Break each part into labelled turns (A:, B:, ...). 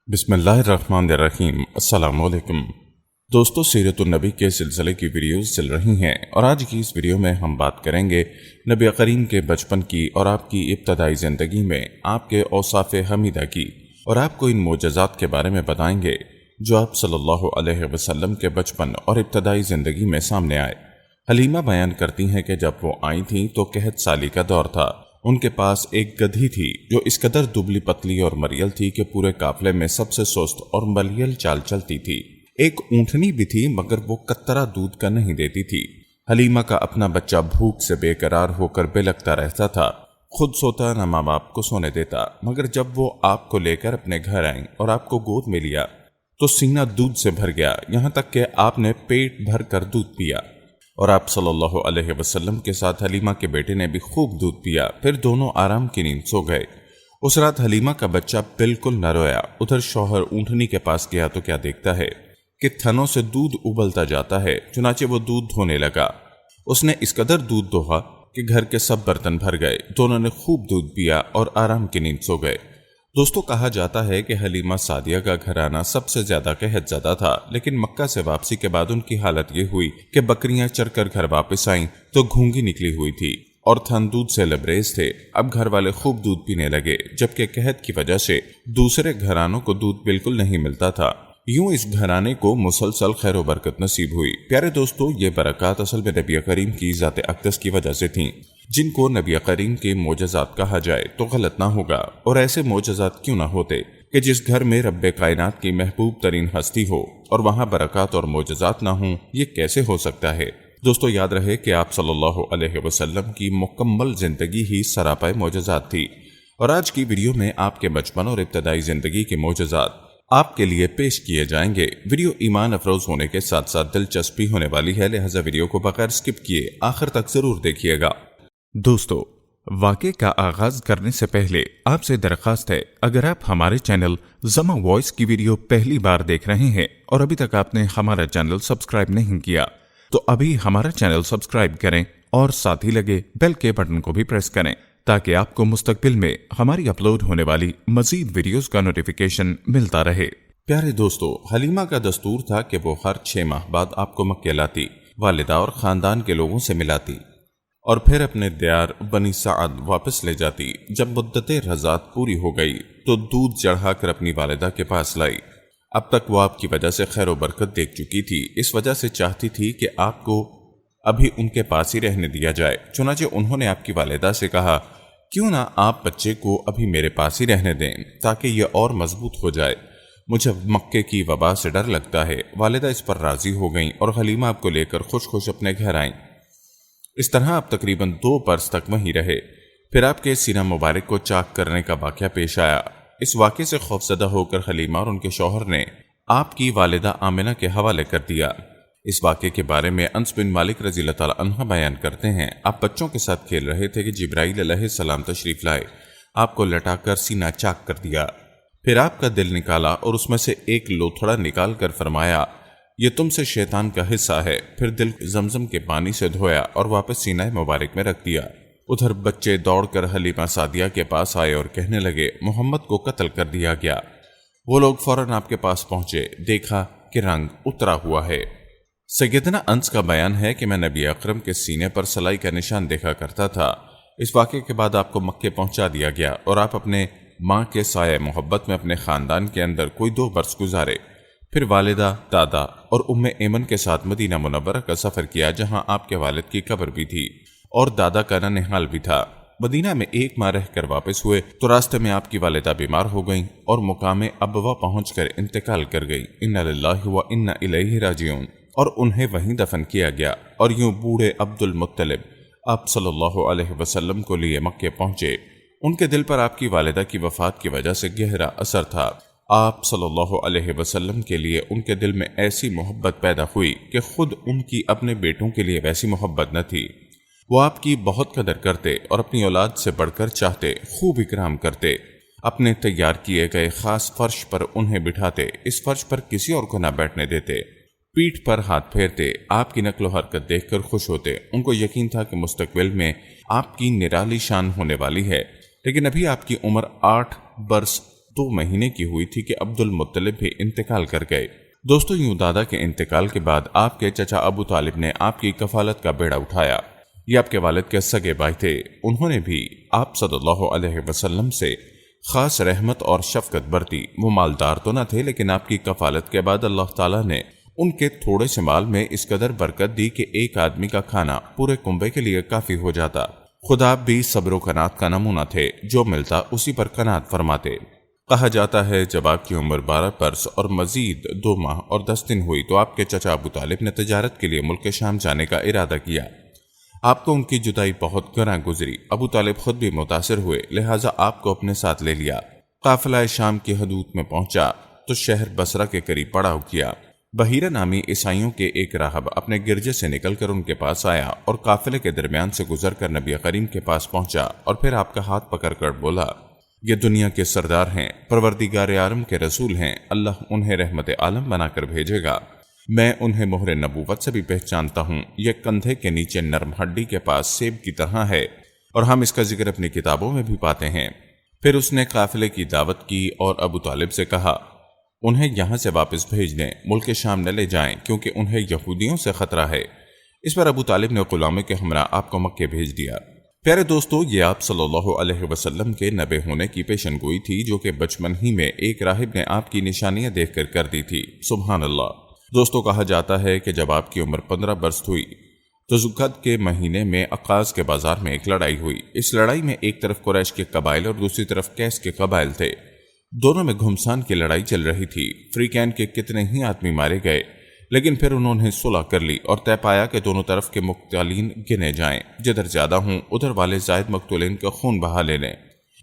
A: بسم اللہ الرحمن الرحیم۔ السلام علیکم دوستو، سیرت النبی کے سلسلے کی ویڈیوز چل رہی ہیں اور آج کی اس ویڈیو میں ہم بات کریں گے نبی کریم کے بچپن کی اور آپ کی ابتدائی زندگی میں آپ کے اوصاف حمیدہ کی، اور آپ کو ان معجزات کے بارے میں بتائیں گے جو آپ صلی اللہ علیہ وسلم کے بچپن اور ابتدائی زندگی میں سامنے آئے۔ حلیمہ بیان کرتی ہیں کہ جب وہ آئی تھیں تو قحط سالی کا دور تھا۔ ان کے پاس ایک گدھی تھی جو اس قدر دبلی پتلی اور مریل تھی کہ پورے قافلے میں سب سے سست اور مریل چال چلتی تھی۔ ایک اونٹنی بھی تھی مگر وہ قطرہ دودھ کا نہیں دیتی تھی۔ حلیمہ کا اپنا بچہ بھوک سے بے قرار ہو کر بلکتا رہتا تھا، خود سوتا نہ ماں باپ کو سونے دیتا، مگر جب وہ آپ کو لے کر اپنے گھر آئیں اور آپ کو گود میں لیا تو سینہ دودھ سے بھر گیا، یہاں تک کہ آپ نے پیٹ بھر کر دودھ پیا، اور آپ صلی اللہ علیہ وسلم کے ساتھ حلیمہ کے بیٹے نے بھی خوب دودھ پیا، پھر دونوں آرام کی نیند سو گئے۔ اس رات حلیمہ کا بچہ بالکل نہ رویا۔ ادھر شوہر اونٹنی کے پاس گیا تو کیا دیکھتا ہے کہ تھنوں سے دودھ ابلتا جاتا ہے، چنانچہ وہ دودھ دھونے لگا۔ اس نے اس قدر دودھ دوہا کہ گھر کے سب برتن بھر گئے۔ دونوں نے خوب دودھ پیا اور آرام کی نیند سو گئے۔ دوستو، کہا جاتا ہے کہ حلیمہ سعدیہ کا گھرانہ سب سے زیادہ قحط زدہ تھا، لیکن مکہ سے واپسی کے بعد ان کی حالت یہ ہوئی کہ بکریاں چر کر گھر واپس آئیں تو گھونگی نکلی ہوئی تھی اور تھن دودھ سے لبریز تھے۔ اب گھر والے خوب دودھ پینے لگے، جبکہ قحط کی وجہ سے دوسرے گھرانوں کو دودھ بالکل نہیں ملتا تھا۔ یوں اس گھرانے کو مسلسل خیر و برکت نصیب ہوئی۔ پیارے دوستو، یہ برکات اصل میں نبی کریم کی ذات اقدس کی وجہ سے تھیں، جن کو نبی کریم کے معجزات کہا جائے تو غلط نہ ہوگا۔ اور ایسے معجزات کیوں نہ ہوتے کہ جس گھر میں رب کائنات کی محبوب ترین ہستی ہو اور وہاں برکات اور معجزات نہ ہوں، یہ کیسے ہو سکتا ہے؟ دوستو، یاد رہے کہ آپ صلی اللہ علیہ وسلم کی مکمل زندگی ہی سراپا معجزات تھی، اور آج کی ویڈیو میں آپ کے بچپن اور ابتدائی زندگی کے معجزات آپ کے لیے پیش کیے جائیں گے۔ ویڈیو ایمان افروز ہونے کے ساتھ ساتھ دلچسپی ہونے والی ہے، لہذا ویڈیو کو بغیر سکپ کیے آخر تک ضرور دیکھیے گا۔ دوستو، واقعے کا آغاز کرنے سے پہلے آپ سے درخواست ہے، اگر آپ ہمارے چینل زما وائس کی ویڈیو پہلی بار دیکھ رہے ہیں اور ابھی تک آپ نے ہمارا چینل سبسکرائب نہیں کیا تو ابھی ہمارا چینل سبسکرائب کریں اور ساتھ ہی لگے بیل کے بٹن کو بھی پریس کریں تاکہ آپ کو مستقبل میں ہماری اپلوڈ ہونے والی مزید ویڈیوز کا نوٹیفیکیشن ملتا رہے۔ پیارے دوستو، حلیمہ کا دستور تھا کہ وہ ہر 6 ماہ بعد آپ کو مکے لاتی، والدہ اور خاندان کے لوگوں سے ملاتی اور پھر اپنے دیار بنی سعد واپس لے جاتی۔ جب مدت رضاعت پوری ہو گئی تو دودھ چڑھا کر اپنی والدہ کے پاس لائی۔ اب تک وہ آپ کی وجہ سے خیر و برکت دیکھ چکی تھی، اس وجہ سے چاہتی تھی کہ آپ کو ابھی ان کے پاس ہی رہنے دیا جائے۔ چنانچہ انہوں نے آپ کی والدہ سے کہا، کیوں نہ آپ بچے کو ابھی میرے پاس ہی رہنے دیں تاکہ یہ اور مضبوط ہو جائے، مجھے مکے کی وبا سے ڈر لگتا ہے۔ والدہ اس پر راضی ہو گئیں اور حلیمہ آپ کو لے کر خوش خوش اپنے گھر آئیں۔ اس طرح آپ تقریباً 2 برس تک وہیں رہے۔ پھر آپ کے سینہ مبارک کو چاک کرنے کا واقعہ پیش آیا۔ اس واقعے سے خوفزدہ ہو کر حلیمہ اور ان کے شوہر نے آپ کی والدہ آمنہ کے حوالے کر دیا۔ اس واقعے کے بارے میں انس بن مالک رضی اللہ تعالیٰ عنہ بیان کرتے ہیں، آپ بچوں کے ساتھ کھیل رہے تھے کہ جبرائیل علیہ السلام تشریف لائے، آپ کو لٹا کر سینہ چاک کر دیا، پھر آپ کا دل نکالا اور اس میں سے ایک لوتھڑا نکال کر فرمایا، یہ تم سے شیطان کا حصہ ہے، پھر دل زمزم کے پانی سے دھویا اور واپس سینہ مبارک میں رکھ دیا۔ ادھر بچے دوڑ کر حلیمہ سعدیہ کے پاس آئے اور کہنے لگے، محمد کو قتل کر دیا گیا۔ وہ لوگ فوراً آپ کے پاس پہنچے، دیکھا کہ رنگ اترا ہوا ہے۔ سیدنا انس کا بیان ہے کہ میں نبی اکرم کے سینے پر سلائی کا نشان دیکھا کرتا تھا۔ اس واقعے کے بعد آپ کو مکے پہنچا دیا گیا اور آپ اپنے ماں کے سایہ محبت میں اپنے خاندان کے اندر کوئی 2 برس گزارے۔ پھر والدہ، دادا اور ایمن کے ساتھ مدینہ منورہ کا سفر کیا، جہاں آپ کے والد کی قبر بھی تھی اور دادا کا ننہال بھی تھا۔ مدینہ میں 1 ماہ رہ کر واپس ہوئے تو راستے میں آپ کی والدہ بیمار ہو گئیں اور مقام ابوا پہنچ کر انتقال کر گئی۔ انا للہ و انا الیہ راجعون، اور انہیں وہیں دفن کیا گیا۔ اور یوں بوڑھے عبد المطلب آپ صلی اللہ علیہ وسلم کو لیے مکے پہنچے۔ ان کے دل پر آپ کی والدہ کی وفات کی وجہ سے گہرا اثر تھا۔ آپ صلی اللہ علیہ وسلم کے لیے ان کے دل میں ایسی محبت پیدا ہوئی کہ خود ان کی اپنے بیٹوں کے لیے ویسی محبت نہ تھی۔ وہ آپ کی بہت قدر کرتے اور اپنی اولاد سے بڑھ کر چاہتے، خوب اکرام کرتے، اپنے تیار کیے گئے خاص فرش پر انہیں بٹھاتے، اس فرش پر کسی اور کو نہ بیٹھنے دیتے، پیٹھ پر ہاتھ پھیرتے، آپ کی نقل و حرکت دیکھ کر خوش ہوتے۔ ان کو یقین تھا کہ مستقبل میں آپ کی نرالی شان ہونے والی ہے، لیکن ابھی آپ کی عمر 8 برس 2 مہینے کی ہوئی تھی کہ عبد المطلب بھی انتقال کر گئے۔ دوستو، یوں دادا کے انتقال کے بعد آپ کے چچا ابو طالب نے آپ کی کفالت کا بیڑا اٹھایا۔ یہ آپ کے والد کے سگے بھائی تھے۔ انہوں نے بھی آپ صلی اللہ علیہ وسلم سے خاص رحمت اور شفقت برتی۔ وہ مالدار تو نہ تھے، لیکن آپ کی کفالت کے بعد اللہ تعالیٰ نے ان کے تھوڑے سے مال میں اس قدر برکت دی کہ ایک آدمی کا کھانا پورے کنبے کے لیے کافی ہو جاتا۔ خود آپ بھی صبر و قناعت کا نمونہ تھے، جو ملتا اسی پر قناعت فرماتے۔ کہا جاتا ہے جب آپ کی عمر 12 برس اور مزید 2 ماہ اور 10 دن ہوئی تو آپ کے چچا ابو طالب نے تجارت کے لیے ملک شام جانے کا ارادہ کیا۔ آپ کو ان کی جدائی بہت گراں گزری۔ ابو طالب خود بھی متاثر ہوئے، لہٰذا آپ کو اپنے ساتھ لے لیا۔ قافلہ شام کی حدود میں پہنچا تو شہر بصرہ کے قریب پڑاؤ کیا۔ بحیرہ نامی عیسائیوں کے ایک راہب اپنے گرجے سے نکل کر ان کے پاس آیا اور قافلے کے درمیان سے گزر کر نبی کریم کے پاس پہنچا اور پھر آپ کا ہاتھ پکڑ کر بولا، یہ دنیا کے سردار ہیں، پروردگار عالم کے رسول ہیں، اللہ انہیں رحمت عالم بنا کر بھیجے گا۔ میں انہیں مہر نبوت سے بھی پہچانتا ہوں۔ یہ کندھے کے نیچے نرم ہڈی کے پاس سیب کی طرح ہے اور ہم اس کا ذکر اپنی کتابوں میں بھی پاتے ہیں۔ پھر اس نے قافلے کی دعوت کی اور ابو طالب سے کہا انہیں یہاں سے واپس بھیج دیں، ملک شام نہ لے جائیں، کیونکہ انہیں یہودیوں سے خطرہ ہے۔ اس پر ابو طالب نے غلاموں کے ہمراہ آپ کو مکے بھیج دیا۔ پیارے دوستو، یہ آپ صلی اللہ علیہ وسلم کے نبی ہونے کی پیشن گوئی تھی، جو کہ بچپن ہی میں ایک راہب نے آپ کی نشانیاں دیکھ کر کر دی تھی۔ سبحان اللہ۔ دوستو، کہا جاتا ہے کہ جب آپ کی عمر 15 برس ہوئی تو ذوالقعدہ کے مہینے میں عکاظ کے بازار میں ایک لڑائی ہوئی۔ اس لڑائی میں ایک طرف قریش کے قبائل اور دوسری طرف کیس کے قبائل تھے۔ دونوں میں گھمسان کی لڑائی چل رہی تھی۔ فریقین کے کتنے ہی آدمی مارے گئے، لیکن پھر انہوں نے صلح کر لی اور طے پایا کہ دونوں طرف کے مقتولین گنے جائیں، جدھر زیادہ ہوں ادھر والے زائد مقتولین کا خون بہا لے لیں۔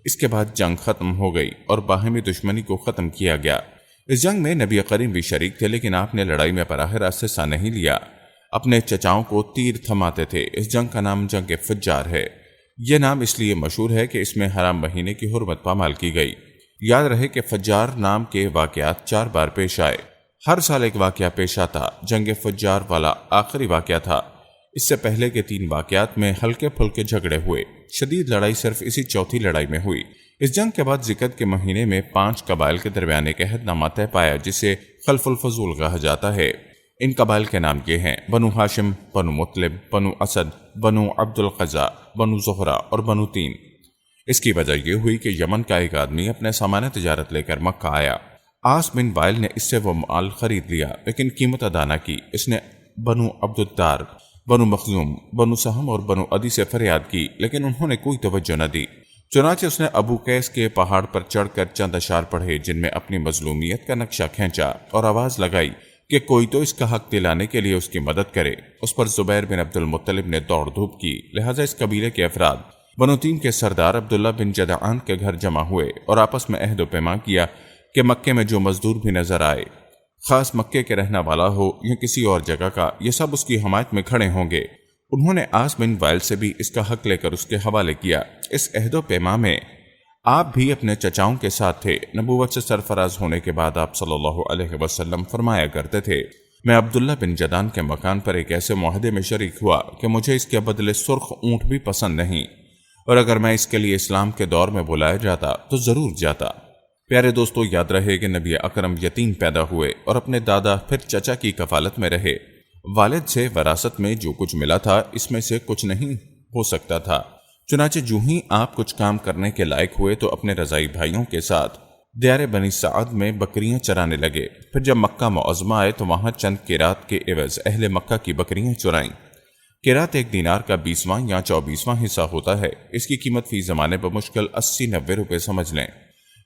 A: اس کے بعد جنگ ختم ہو گئی اور باہمی دشمنی کو ختم کیا گیا۔ اس جنگ میں نبی کریم بھی شریک تھے، لیکن آپ نے لڑائی میں براہ راست حصہ نہیں لیا، اپنے چچاؤں کو تیر تھماتے تھے۔ اس جنگ کا نام جنگ فجار ہے۔ یہ نام اس لیے مشہور ہے کہ اس میں حرام مہینے کی حرمت پامال کی گئی۔ یاد رہے کہ فجار نام کے واقعات 4 بار پیش آئے، ہر سال ایک واقعہ پیش آتا۔ جنگ فجار والا آخری واقعہ تھا۔ اس سے پہلے کے 3 واقعات میں ہلکے پھلکے جھگڑے ہوئے، شدید لڑائی صرف اسی چوتھی لڑائی میں ہوئی۔ اس جنگ کے بعد ذکر کے مہینے میں 5 قبائل کے درمیان ایک عہد نامہ طے پایا، جسے خلف الفضول کہا جاتا ہے۔ ان قبائل کے نام یہ ہیں: بنو ہاشم، بنو مطلب، بنو اسد، بنو عبد القضا، بنو زہرہ اور بنو تیم۔ اس کی وجہ یہ ہوئی کہ یمن کا ایک آدمی اپنے سامان تجارت لے کر مکہ آیا۔ عاص بن وائل نے اس سے وہ مال خرید لیا، لیکن قیمت ادا نہ کی۔ اس نے بنو عبد الدار، بنو مخزوم، بنو سہم اور بنو عدی سے فریاد کی، لیکن انہوں نے کوئی توجہ نہ دی۔ چنانچہ اس نے ابو قیس کے پہاڑ پر چڑھ کر چند اشعار پڑھے، جن میں اپنی مظلومیت کا نقشہ کھینچا اور آواز لگائی کہ کوئی تو اس کا حق دلانے کے لیے اس کی مدد کرے۔ اس پر زبیر بن عبد المطلب نے دوڑ دھوپ کی، لہٰذا اس قبیلے کے افراد بنو تیم کے سردار عبداللہ بن جدعان کے گھر جمع ہوئے اور آپس میں عہد و پیمان کیا کہ مکے میں جو مزدور بھی نظر آئے، خاص مکے کے رہنے والا ہو یا کسی اور جگہ کا، یہ سب اس کی حمایت میں کھڑے ہوں گے۔ انہوں نے عاص بن وائل سے بھی اس کا حق لے کر اس کے حوالے کیا۔ اس عہد و پیمان میں آپ بھی اپنے چچاؤں کے ساتھ تھے۔ نبوت سے سرفراز ہونے کے بعد آپ صلی اللہ علیہ وسلم فرمایا کرتے تھے، میں عبداللہ بن جدعان کے مکان پر ایک ایسے معاہدے میں شریک ہوا کہ مجھے اس کے بدلے سرخ اونٹ بھی پسند نہیں، اور اگر میں اس کے لیے اسلام کے دور میں بلایا جاتا تو ضرور جاتا۔ پیارے دوستو، یاد رہے کہ نبی اکرم یتیم پیدا ہوئے اور اپنے دادا پھر چچا کی کفالت میں رہے۔ والد سے وراثت میں جو کچھ ملا تھا، اس میں سے کچھ نہیں ہو سکتا تھا۔ چنانچہ جو ہی آپ کچھ کام کرنے کے لائق ہوئے تو اپنے رضائی بھائیوں کے ساتھ دیار بنی سعد میں بکریاں چرانے لگے۔ پھر جب مکہ معظمہ آئے تو وہاں چند قیرات کے عوض اہل مکہ کی بکریاں چرائیں۔ قیرات 1 دینار کا 20واں یا 24واں حصہ ہوتا ہے۔ اس کی قیمت فی زمانے بمشکل 80-90 روپے سمجھ لیں۔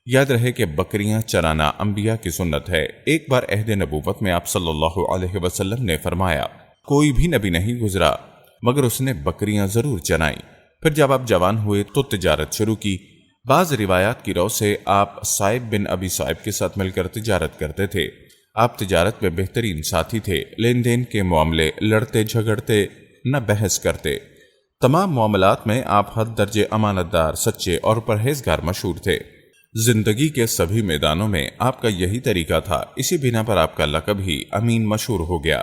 A: یاد رہے کہ بکریاں چرانا انبیاء کی سنت ہے۔ ایک بار عہد نبوت میں آپ صلی اللہ علیہ وسلم نے فرمایا، کوئی بھی نبی نہیں گزرا مگر اس نے بکریاں ضرور چرائیں۔ پھر جب آپ جوان ہوئے تو تجارت شروع کی۔ بعض روایات کی رو سے آپ صائب بن ابی صائب کے ساتھ مل کر تجارت کرتے تھے۔ آپ تجارت میں بہترین ساتھی تھے، لین دین کے معاملے، لڑتے جھگڑتے نہ بحث کرتے۔ تمام معاملات میں آپ حد درجے امانت دار، سچے اور پرہیزگار مشہور تھے۔ زندگی کے سبھی میدانوں میں آپ کا یہی طریقہ تھا، اسی بنا پر آپ کا لقب ہی امین مشہور ہو گیا۔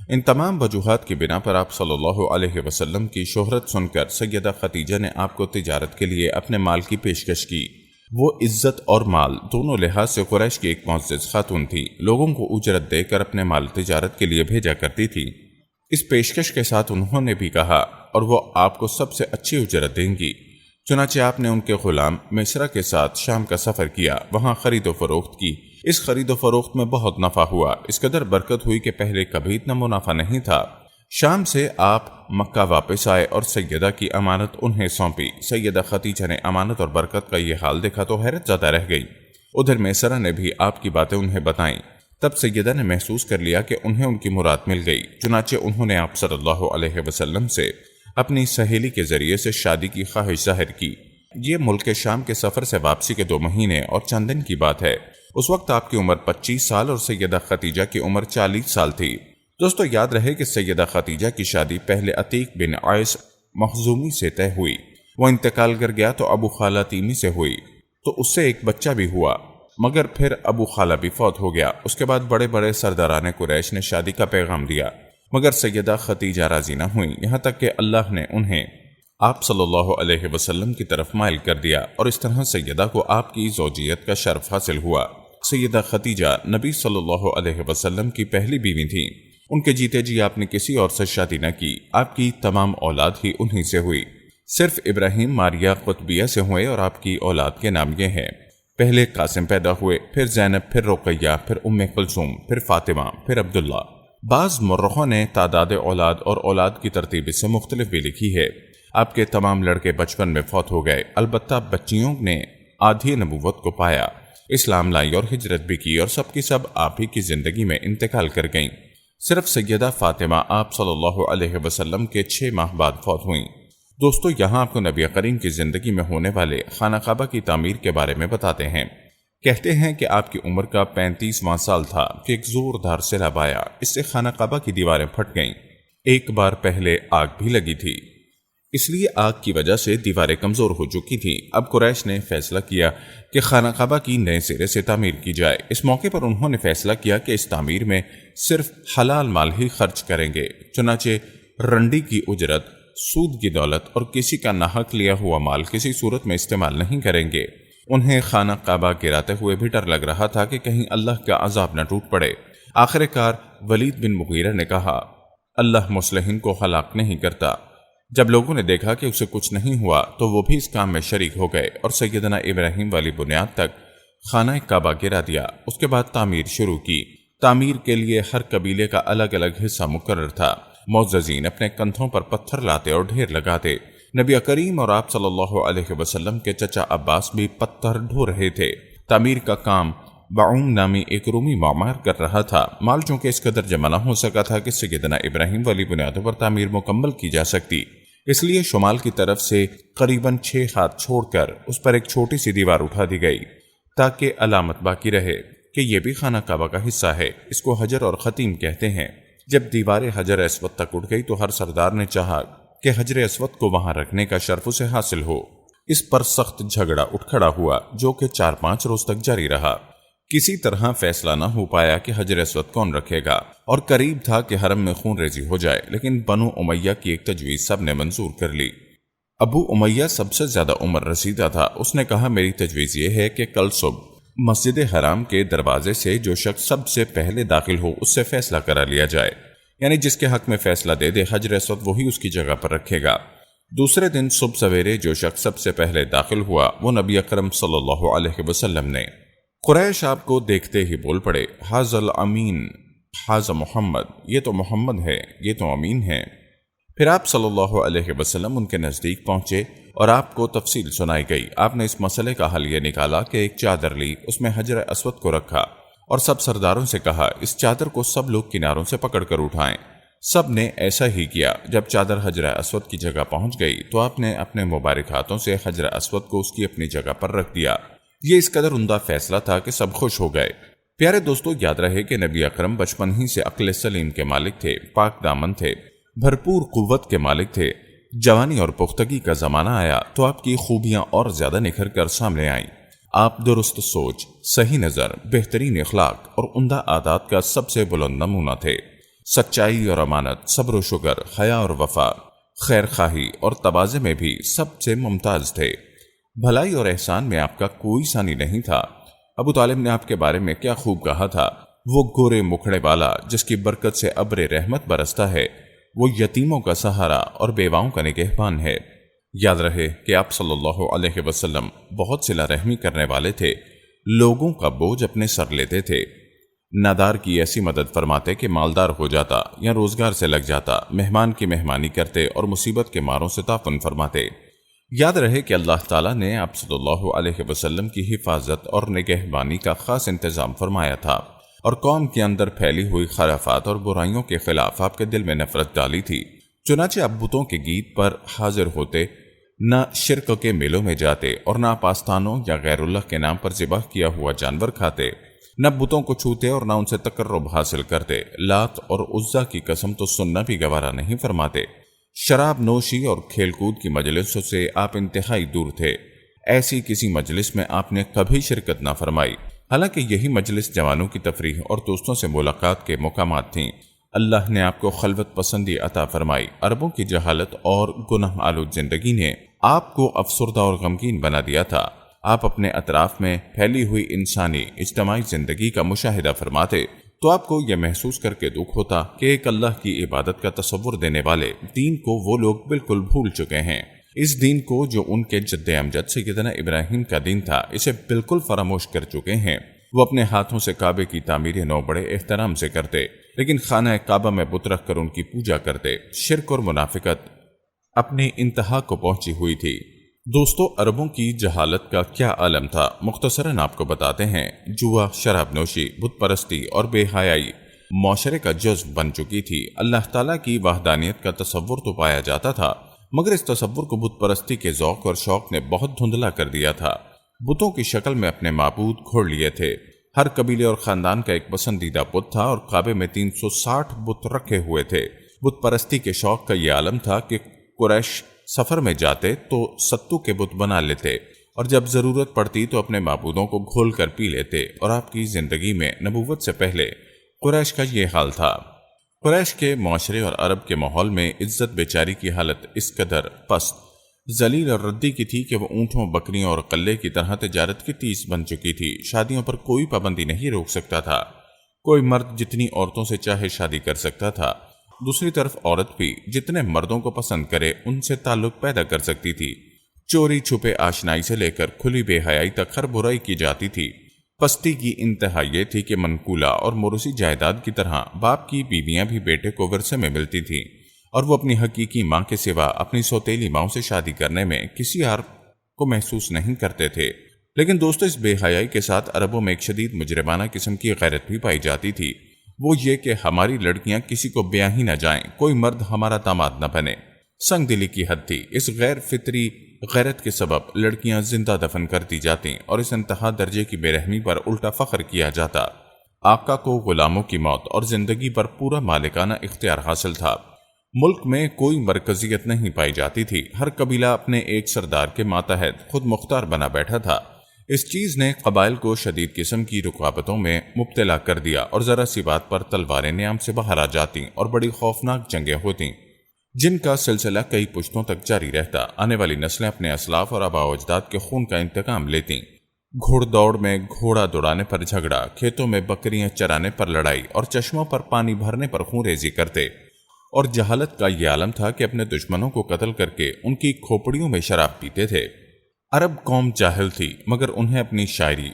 A: ان تمام وجوہات کی بنا پر آپ صلی اللہ علیہ وسلم کی شہرت سن کر سیدہ خدیجہ نے آپ کو تجارت کے لیے اپنے مال کی پیشکش کی۔ وہ عزت اور مال دونوں لحاظ سے قریش کی ایک معزز خاتون تھی۔ لوگوں کو اجرت دے کر اپنے مال تجارت کے لیے بھیجا کرتی تھی۔ اس پیشکش کے ساتھ انہوں نے بھی کہا اور وہ آپ کو سب سے اچھی اجرت دیں گی۔ چنانچہ آپ نے ان کے غلام میسرہ کے ساتھ شام کا سفر کیا، وہاں خرید و فروخت کی۔ اس خرید و فروخت میں بہت نفع ہوا، اس قدر برکت ہوئی کہ پہلے کبھی اتنا منافع نہیں تھا۔ شام سے آپ مکہ واپس آئے اور سیدہ کی امانت انہیں سونپی۔ سیدہ خدیجہ نے امانت اور برکت کا یہ حال دیکھا تو حیرت زدہ رہ گئی۔ ادھر میسرہ نے بھی آپ کی باتیں انہیں بتائیں۔ تب سیدہ نے محسوس کر لیا کہ انہیں ان کی مراد مل گئی، چنانچہ انہوں نے آپ صلی اللہ علیہ وسلم سے اپنی سہیلی کے ذریعے سے شادی کی خواہش ظاہر کی۔ یہ ملک شام کے سفر سے واپسی کے 2 مہینے اور چند دن کی بات ہے۔ اس وقت آپ کی عمر 25 سال اور سیدہ خدیجہ کی عمر 40 سال تھی۔ دوستو یاد رہے کہ سیدہ خدیجہ کی شادی پہلے عتیق بن عیس مخزومی سے طے ہوئی۔ وہ انتقال کر گیا تو ابو خالہ تیمی سے ہوئی، تو اس سے ایک بچہ بھی ہوا، مگر پھر ابو خالہ بھی فوت ہو گیا۔ اس کے بعد بڑے بڑے سرداران قریش نے شادی کا پیغام دیا، مگر سیدہ خدیجہ راضی نہ ہوئیں، یہاں تک کہ اللہ نے انہیں آپ صلی اللہ علیہ وسلم کی طرف مائل کر دیا اور اس طرح سیدہ کو آپ کی زوجیت کا شرف حاصل ہوا۔ سیدہ خدیجہ نبی صلی اللہ علیہ وسلم کی پہلی بیوی تھیں۔ ان کے جیتے جی آپ نے کسی اور سے شادی نہ کی، آپ کی تمام اولاد ہی انہی سے ہوئی۔ صرف ابراہیم ماریہ قطبیہ سے ہوئے اور آپ کی اولاد کے نام یہ ہیں: پہلے قاسم پیدا ہوئے، پھر زینب، پھر رقیہ، پھر ام کلثوم، پھر فاطمہ، پھر عبداللہ۔ بعض مرخوں نے تعداد اولاد اور اولاد کی ترتیب سے مختلف بھی لکھی ہے۔ آپ کے تمام لڑکے بچپن میں فوت ہو گئے، البتہ بچیوں نے آدھی نبوت کو پایا، اسلام لائی اور ہجرت بھی کی، اور سب کی سب آپ ہی کی زندگی میں انتقال کر گئیں۔ صرف سیدہ فاطمہ آپ صلی اللہ علیہ وسلم کے 6 ماہ بعد فوت ہوئیں۔ دوستو یہاں آپ کو نبی کریم کی زندگی میں ہونے والے خانہ کعبہ کی تعمیر کے بارے میں بتاتے ہیں۔ کہتے ہیں کہ آپ کی عمر کا 35واں سال تھا کہ ایک زوردار سیلاب آیا، اس سے خانہ کعبہ کی دیواریں پھٹ گئیں۔ ایک بار پہلے آگ بھی لگی تھی، اس لیے آگ کی وجہ سے دیواریں کمزور ہو چکی تھیں۔ اب قریش نے فیصلہ کیا کہ خانہ کعبہ کی نئے سرے سے تعمیر کی جائے۔ اس موقع پر انہوں نے فیصلہ کیا کہ اس تعمیر میں صرف حلال مال ہی خرچ کریں گے، چنانچہ رنڈی کی اجرت، سود کی دولت اور کسی کا ناحق لیا ہوا مال کسی صورت میں استعمال نہیں کریں گے۔ انہیں خانہ کعبہ گراتے ہوئے بھی ڈر لگ رہا تھا کہ کہیں اللہ کا عذاب نہ ٹوٹ پڑے۔ آخر کار ولید بن مغیرہ نے کہا، اللہ مصلحین کو ہلاک نہیں کرتا۔ جب لوگوں نے دیکھا کہ اسے کچھ نہیں ہوا تو وہ بھی اس کام میں شریک ہو گئے اور سیدنا ابراہیم والی بنیاد تک خانہ کعبہ گرا دیا۔ اس کے بعد تعمیر شروع کی۔ تعمیر کے لیے ہر قبیلے کا الگ الگ حصہ مقرر تھا۔ معززین اپنے کندھوں پر پتھر لاتے اور ڈھیر لگاتے۔ نبی کریم اور آپ صلی اللہ علیہ وسلم کے چچا عباس بھی پتھر ڈھو رہے تھے۔ تعمیر کا کام بعوم نامی ایک رومی معمار کر رہا تھا۔ مال چونکہ اس قدر جمع نہ ہو سکا تھا کہ سیدنا ابراہیم والی بنیادوں پر تعمیر مکمل کی جا سکتی، اس لیے شمال کی طرف سے قریباً 6 ہاتھ چھوڑ کر اس پر ایک چھوٹی سی دیوار اٹھا دی گئی تاکہ علامت باقی رہے کہ یہ بھی خانہ کعبہ کا حصہ ہے۔ اس کو حجر اور ختیم کہتے ہیں۔ جب دیواریں حجر اسود تک اٹھ گئی تو ہر سردار نے چاہا کہ حجر اسود کو وہاں رکھنے کا شرف اسے حاصل ہو۔ اس پر سخت جھگڑا اٹھ کھڑا ہوا جو کہ 4-5 روز تک جاری رہا۔ کسی طرح فیصلہ نہ ہو پایا کہ حجر اسود کون رکھے گا، اور قریب تھا کہ حرم میں خون ریزی ہو جائے، لیکن بنو امیہ کی ایک تجویز سب نے منظور کر لی۔ ابو امیہ سب سے زیادہ عمر رسیدہ تھا۔ اس نے کہا، میری تجویز یہ ہے کہ کل صبح مسجد حرام کے دروازے سے جو شخص سب سے پہلے داخل ہو اس سے فیصلہ کرا لیا جائے، یعنی جس کے حق میں فیصلہ دے دے حجر اسود وہی اس کی جگہ پر رکھے گا۔ دوسرے دن صبح سویرے جو شخص سب سے پہلے داخل ہوا وہ نبی اکرم صلی اللہ علیہ وسلم نے۔ قریش آپ کو دیکھتے ہی بول پڑے، حاذا الامین، حاذا محمد، یہ تو محمد ہے، یہ تو امین ہے۔ پھر آپ صلی اللہ علیہ وسلم ان کے نزدیک پہنچے اور آپ کو تفصیل سنائی گئی۔ آپ نے اس مسئلے کا حل یہ نکالا کہ ایک چادر لی، اس میں حجر اسود کو رکھا اور سب سرداروں سے کہا، اس چادر کو سب لوگ کناروں سے پکڑ کر اٹھائیں۔ سب نے ایسا ہی کیا۔ جب چادر حجر اسود کی جگہ پہنچ گئی تو آپ نے اپنے مبارک ہاتھوں سے حجر اسود کو اس کی اپنی جگہ پر رکھ دیا۔ یہ اس قدر عمدہ فیصلہ تھا کہ سب خوش ہو گئے۔ پیارے دوستو، یاد رہے کہ نبی اکرم بچپن ہی سے عقل سلیم کے مالک تھے، پاک دامن تھے، بھرپور قوت کے مالک تھے۔ جوانی اور پختگی کا زمانہ آیا تو آپ کی خوبیاں اور زیادہ نکھر کر سامنے آئیں۔ آپ درست سوچ، صحیح نظر، بہترین اخلاق اور عمدہ عادات کا سب سے بلند نمونہ تھے۔ سچائی اور امانت، صبر و شکر، حیا اور وفا، خیر خواہی اور تواضع میں بھی سب سے ممتاز تھے۔ بھلائی اور احسان میں آپ کا کوئی ثانی نہیں تھا۔ ابو طالب نے آپ کے بارے میں کیا خوب کہا تھا، وہ گورے مکھڑے والا جس کی برکت سے ابر رحمت برستا ہے، وہ یتیموں کا سہارا اور بیواؤں کا نگہبان ہے۔ یاد رہے کہ آپ صلی اللہ علیہ وسلم بہت صلہ رحمی کرنے والے تھے، لوگوں کا بوجھ اپنے سر لیتے تھے۔ نادار کی ایسی مدد فرماتے کہ مالدار ہو جاتا یا روزگار سے لگ جاتا، مہمان کی مہمانی کرتے اور مصیبت کے ماروں سے تعاون فرماتے۔ یاد رہے کہ اللہ تعالیٰ نے آپ صلی اللہ علیہ وسلم کی حفاظت اور نگہبانی کا خاص انتظام فرمایا تھا، اور قوم کے اندر پھیلی ہوئی خرافات اور برائیوں کے خلاف آپ کے دل میں نفرت ڈالی تھی۔ چنانچہ آپ بتوں کے گیت پر حاضر ہوتے، نہ شرک کے میلوں میں جاتے اور نہ پاستانوں یا غیر اللہ کے نام پر ذبح کیا ہوا جانور کھاتے، نہ بتوں کو چھوتے اور نہ ان سے تقرب حاصل کرتے، لات اور عزا کی قسم تو سننا بھی گوارا نہیں فرماتے۔ شراب نوشی اور کھیل کود کی مجلسوں سے آپ انتہائی دور تھے، ایسی کسی مجلس میں آپ نے کبھی شرکت نہ فرمائی، حالانکہ یہی مجلس جوانوں کی تفریح اور دوستوں سے ملاقات کے مقامات تھیں۔ اللہ نے آپ کو خلوت پسندی عطا فرمائی۔ عربوں کی جہالت اور گناہ آلود زندگی نے آپ کو افسردہ اور غمگین بنا دیا تھا۔ آپ اپنے اطراف میں پھیلی ہوئی انسانی اجتماعی زندگی کا مشاہدہ فرماتے تو آپ کو یہ محسوس کر کے دکھ ہوتا کہ ایک اللہ کی عبادت کا تصور دینے والے دین کو وہ لوگ بالکل بھول چکے ہیں۔ اس دین کو جو ان کے جد امجد سیدنا ابراہیم کا دین تھا، اسے بالکل فراموش کر چکے ہیں۔ وہ اپنے ہاتھوں سے کعبے کی تعمیر نو بڑے احترام سے کرتے، لیکن خانہ کعبہ میں بت رکھ کر ان کی پوجا کرتے۔ شرک اور منافقت اپنی انتہا کو پہنچی ہوئی تھی۔ دوستو، عربوں کی جہالت کا کیا عالم تھا، مختصراً آپ کو بتاتے ہیں۔ جوا، شراب نوشی، بت پرستی اور بے حیائی معاشرے کا جزو بن چکی تھی۔ اللہ تعالیٰ کی وحدانیت کا تصور تو پایا جاتا تھا، مگر اس تصور کو بت پرستی کے ذوق اور شوق نے بہت دھندلا کر دیا تھا۔ بتوں کی شکل میں اپنے معبود گھوڑ لیے تھے۔ ہر قبیلے اور خاندان کا ایک پسندیدہ بت تھا، اور کعبے میں 360 بت رکھے ہوئے تھے۔ بت پرستی کے شوق کا یہ عالم تھا کہ قریش سفر میں جاتے تو ستو کے بت بنا لیتے، اور جب ضرورت پڑتی تو اپنے معبودوں کو گھول کر پی لیتے۔ اور آپ کی زندگی میں نبوت سے پہلے قریش کا یہ حال تھا۔ قریش کے معاشرے اور عرب کے ماحول میں عزت بیچاری کی حالت اس قدر پست، ذلیل اور ردی کی تھی کہ وہ اونٹوں، بکریوں اور قلے کی طرح تجارت کی تیس بن چکی تھی۔ شادیوں پر کوئی پابندی نہیں روک سکتا تھا، کوئی مرد جتنی عورتوں سے چاہے شادی کر سکتا تھا، دوسری طرف عورت بھی جتنے مردوں کو پسند کرے ان سے تعلق پیدا کر سکتی تھی۔ چوری چھپے آشنائی سے لے کر کھلی بے حیائی تک ہر برائی کی جاتی تھی۔ پستی کی انتہا یہ تھی کہ منقولہ اور موروثی جائیداد کی طرح باپ کی بیویاں بھی بیٹے کو ورثے میں ملتی تھیں، اور وہ اپنی حقیقی ماں کے سوا اپنی سوتیلی ماں سے شادی کرنے میں کسی عار کو محسوس نہیں کرتے تھے۔ لیکن دوستو، اس بے حیائی کے ساتھ عربوں میں ایک شدید مجرمانہ قسم کی غیرت بھی پائی جاتی تھی۔ وہ یہ کہ ہماری لڑکیاں کسی کو بیاہ ہی نہ جائیں، کوئی مرد ہمارا داماد نہ بنے۔ سنگ دلی کی حد تھی۔ اس غیر فطری غیرت کے سبب لڑکیاں زندہ دفن کر دی جاتی اور اس انتہا درجے کی بے رحمی پر الٹا فخر کیا جاتا۔ آقا کو غلاموں کی موت اور زندگی پر پورا مالکانہ اختیار حاصل تھا۔ ملک میں کوئی مرکزیت نہیں پائی جاتی تھی۔ ہر قبیلہ اپنے ایک سردار کے ماتحت خود مختار بنا بیٹھا تھا۔ اس چیز نے قبائل کو شدید قسم کی رکاوٹوں میں مبتلا کر دیا، اور ذرا سی بات پر تلواریں نیام سے باہر آ جاتی اور بڑی خوفناک جنگیں ہوتیں، جن کا سلسلہ کئی پشتوں تک جاری رہتا۔ آنے والی نسلیں اپنے اسلاف اور آباء و اجداد کے خون کا انتقام لیتیں۔ گھوڑ دوڑ میں گھوڑا دوڑانے پر جھگڑا، کھیتوں میں بکریاں چرانے پر لڑائی، اور چشموں پر پانی بھرنے پر خون ریزی کرتے۔ اور جہالت کا یہ عالم تھا کہ اپنے دشمنوں کو قتل کر کے ان کی کھوپڑیوں میں شراب پیتے تھے۔ عرب قوم جاہل تھی، مگر انہیں اپنی شاعری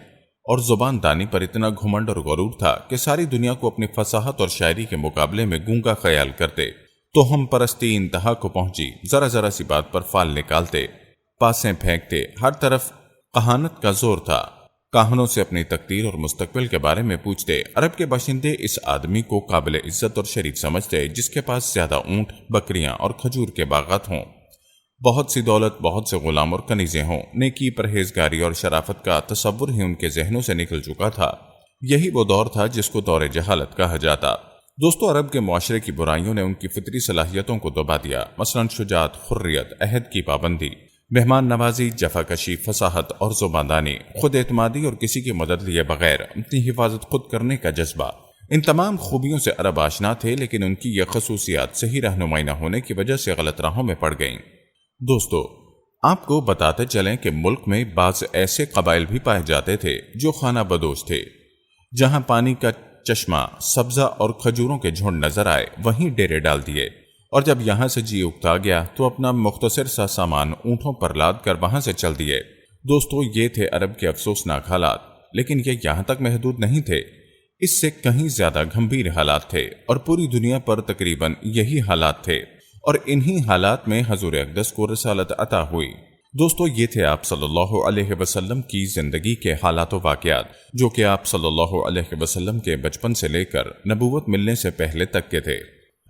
A: اور زبان دانی پر اتنا گھمنڈ اور غرور تھا کہ ساری دنیا کو اپنی فصاحت اور شاعری کے مقابلے میں گونگا خیال کرتے۔ تو ہم پرستی انتہا کو پہنچی، ذرا ذرا سی بات پر فال نکالتے، پاسیں پھینکتے، ہر طرف کہانت کا زور تھا۔ کاہنوں سے اپنی تقدیر اور مستقبل کے بارے میں پوچھتے۔ عرب کے باشندے اس آدمی کو قابل عزت اور شریف سمجھتے جس کے پاس زیادہ اونٹ، بکریاں اور کھجور کے باغات ہوں، بہت سی دولت، بہت سے غلام اور کنیزیں ہوں۔ نیکی، پرہیزگاری اور شرافت کا تصور ہی ان کے ذہنوں سے نکل چکا تھا۔ یہی وہ دور تھا جس کو دور جہالت کہا جاتا۔ دوستو، عرب کے معاشرے کی برائیوں نے ان کی فطری صلاحیتوں کو دبا دیا، مثلاً شجاعت، حریت، عہد کی پابندی، مہمان نوازی، جفاکشی، فصاحت اور زباندانی، خود اعتمادی اور کسی کی مدد لیے بغیر اپنی حفاظت خود کرنے کا جذبہ۔ ان تمام خوبیوں سے عرب آشنا تھے، لیکن ان کی یہ خصوصیات صحیح رہنمائی نہ ہونے کی وجہ سے غلط راہوں میں پڑ گئیں۔ دوستو، آپ کو بتاتے چلیں کہ ملک میں بعض ایسے قبائل بھی پائے جاتے تھے جو خانہ بدوش تھے۔ جہاں پانی کا چشمہ، سبزہ اور کھجوروں کے جھنڈ نظر آئے وہیں ڈیرے ڈال دیے، اور جب یہاں سے جی اکتا گیا تو اپنا مختصر سا سامان اونٹوں پر لاد کر وہاں سے چل دیے۔ دوستو، یہ تھے عرب کے افسوسناک حالات، لیکن یہ یہاں تک محدود نہیں تھے۔ اس سے کہیں زیادہ گھمبیر حالات تھے، اور پوری دنیا پر تقریباً یہی حالات تھے، اور انہی حالات میں حضور اقدس کو رسالت عطا ہوئی۔ دوستو، یہ تھے آپ صلی اللہ علیہ وسلم کی زندگی کے حالات و واقعات، جو کہ آپ صلی اللہ علیہ وسلم کے بچپن سے لے کر نبوت ملنے سے پہلے تک کے تھے۔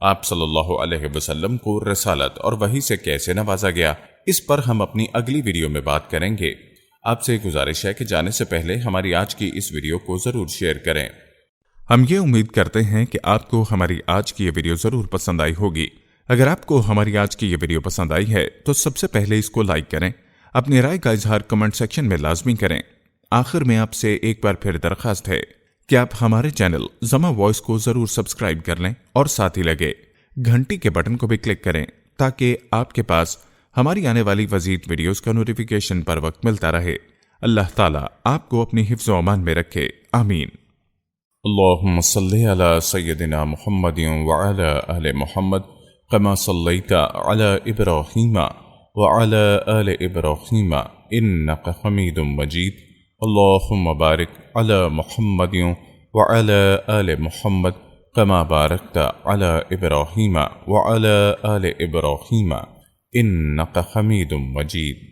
A: آپ صلی اللہ علیہ وسلم کو رسالت اور وحی سے کیسے نوازا گیا، اس پر ہم اپنی اگلی ویڈیو میں بات کریں گے۔ آپ سے گزارش ہے کہ جانے سے پہلے ہماری آج کی اس ویڈیو کو ضرور شیئر کریں۔ ہم یہ امید کرتے ہیں کہ آپ کو ہماری آج کی یہ ویڈیو ضرور پسند آئی ہوگی۔ اگر آپ کو ہماری آج کی یہ ویڈیو پسند آئی ہے تو سب سے پہلے اس کو لائک کریں، اپنی رائے کا اظہار کمنٹ سیکشن میں لازمی کریں۔ آخر میں آپ سے ایک بار پھر درخواست ہے کہ آپ ہمارے چینل زما وائس کو ضرور سبسکرائب کر لیں، اور ساتھ ہی لگے گھنٹی کے بٹن کو بھی کلک کریں تاکہ آپ کے پاس ہماری آنے والی مزید ویڈیوز کا نوٹیفیکیشن پر وقت ملتا رہے۔ اللہ تعالیٰ آپ کو اپنی حفظ و امان میں رکھے، آمین۔ اللہم صلی علی سیدنا محمد وعلی آل محمد كما صليت على إبراهيم وعلى آل إبراهيم إنك حميد مجيد اللهم بارك على محمد وعلى آل محمد كما باركت على إبراهيم وعلى آل إبراهيم إنك حميد مجيد